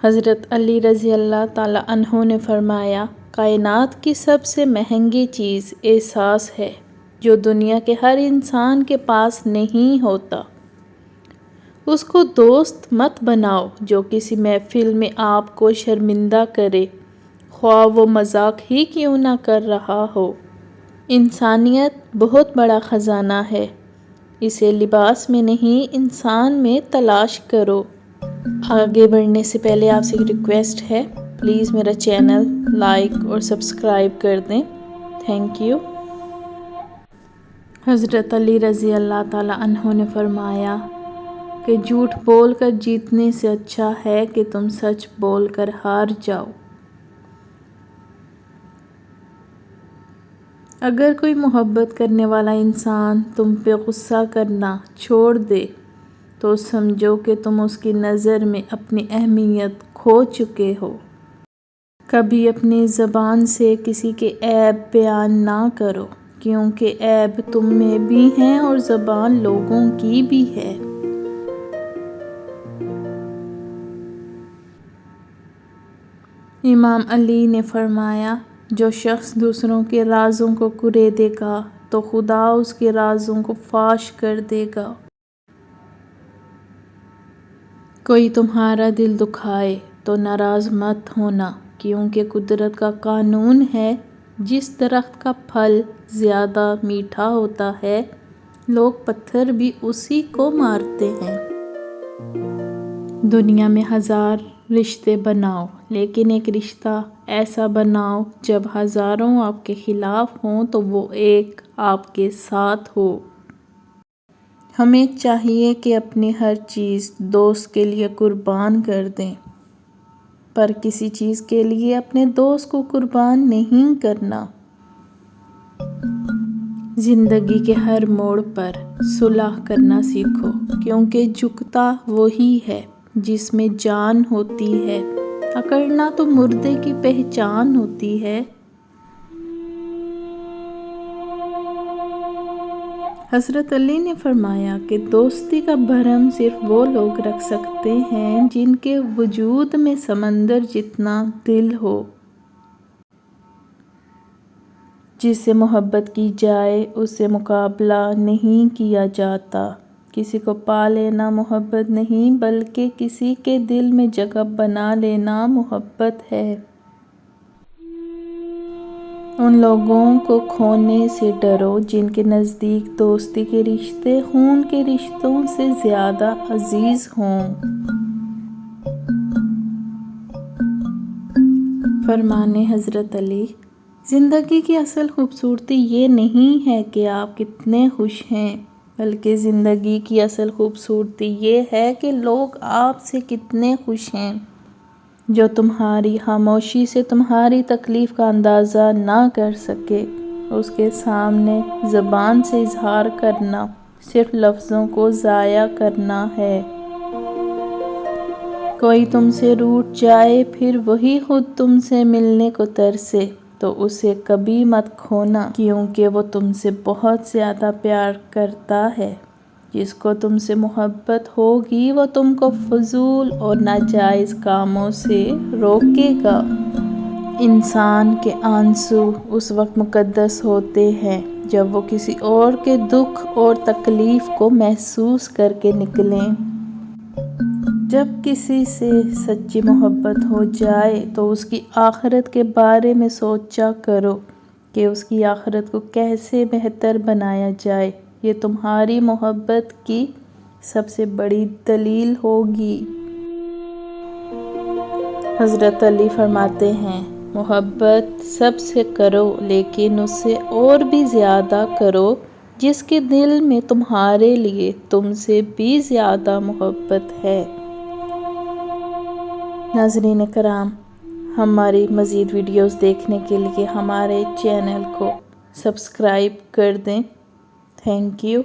حضرت علی رضی اللہ تعالیٰ عنہ نے فرمایا، کائنات کی سب سے مہنگی چیز احساس ہے جو دنیا کے ہر انسان کے پاس نہیں ہوتا۔ اس کو دوست مت بناؤ جو کسی محفل میں آپ کو شرمندہ کرے، خواہ وہ مذاق ہی کیوں نہ کر رہا ہو۔ انسانیت بہت بڑا خزانہ ہے، اسے لباس میں نہیں انسان میں تلاش کرو۔ آگے بڑھنے سے پہلے آپ سے ایک ریکویسٹ ہے، پلیز میرا چینل لائک اور سبسکرائب کر دیں، تھینک یو۔ حضرت علی رضی اللہ تعالیٰ عنہ نے فرمایا کہ جھوٹ بول کر جیتنے سے اچھا ہے کہ تم سچ بول کر ہار جاؤ۔ اگر کوئی محبت کرنے والا انسان تم پہ غصہ کرنا چھوڑ دے تو سمجھو کہ تم اس کی نظر میں اپنی اہمیت کھو چکے ہو۔ کبھی اپنی زبان سے کسی کے عیب بیان نہ کرو، کیونکہ عیب تم میں بھی ہیں اور زبان لوگوں کی بھی ہے۔ امام علی نے فرمایا، جو شخص دوسروں کے رازوں کو کریدے گا تو خدا اس کے رازوں کو فاش کر دے گا۔ کوئی تمہارا دل دکھائے تو ناراض مت ہونا، کیونکہ قدرت کا قانون ہے، جس درخت کا پھل زیادہ میٹھا ہوتا ہے لوگ پتھر بھی اسی کو مارتے ہیں۔ دنیا میں 1000 رشتے بناؤ، لیکن ایک رشتہ ایسا بناؤ جب ہزاروں آپ کے خلاف ہوں تو وہ ایک آپ کے ساتھ ہو۔ ہمیں چاہیے کہ اپنی ہر چیز دوست کے لیے قربان کر دیں، پر کسی چیز کے لیے اپنے دوست کو قربان نہیں کرنا۔ زندگی کے ہر موڑ پر صلح کرنا سیکھو، کیونکہ جھکتا وہی ہے جس میں جان ہوتی ہے، اکڑنا تو مردے کی پہچان ہوتی ہے۔ حضرت علی نے فرمایا کہ دوستی کا بھرم صرف وہ لوگ رکھ سکتے ہیں جن کے وجود میں سمندر جتنا دل ہو۔ جس سے محبت کی جائے اس سے مقابلہ نہیں کیا جاتا۔ کسی کو پا لینا محبت نہیں بلکہ کسی کے دل میں جگہ بنا لینا محبت ہے۔ ان لوگوں کو کھونے سے ڈرو جن کے نزدیک دوستی کے رشتے خون کے رشتوں سے زیادہ عزیز ہوں۔ فرمان حضرت علی، زندگی کی اصل خوبصورتی یہ نہیں ہے کہ آپ کتنے خوش ہیں، بلکہ زندگی کی اصل خوبصورتی یہ ہے کہ لوگ آپ سے کتنے خوش ہیں۔ جو تمہاری خاموشی سے تمہاری تکلیف کا اندازہ نہ کر سکے، اس کے سامنے زبان سے اظہار کرنا صرف لفظوں کو ضائع کرنا ہے۔ کوئی تم سے روٹھ جائے پھر وہی خود تم سے ملنے کو ترسے تو اسے کبھی مت کھونا، کیونکہ وہ تم سے بہت زیادہ پیار کرتا ہے۔ جس کو تم سے محبت ہوگی وہ تم کو فضول اور ناجائز کاموں سے روکے گا۔ انسان کے آنسو اس وقت مقدس ہوتے ہیں جب وہ کسی اور کے دکھ اور تکلیف کو محسوس کر کے نکلیں۔ جب کسی سے سچی محبت ہو جائے تو اس کی آخرت کے بارے میں سوچا کرو کہ اس کی آخرت کو کیسے بہتر بنایا جائے، یہ تمہاری محبت کی سب سے بڑی دلیل ہوگی۔ حضرت علی فرماتے ہیں، محبت سب سے کرو لیکن اس سے اور بھی زیادہ کرو جس کے دل میں تمہارے لیے تم سے بھی زیادہ محبت ہے۔ ناظرین کرام، ہماری مزید ویڈیوز دیکھنے کے لیے ہمارے چینل کو سبسکرائب کر دیں، تھینک یو۔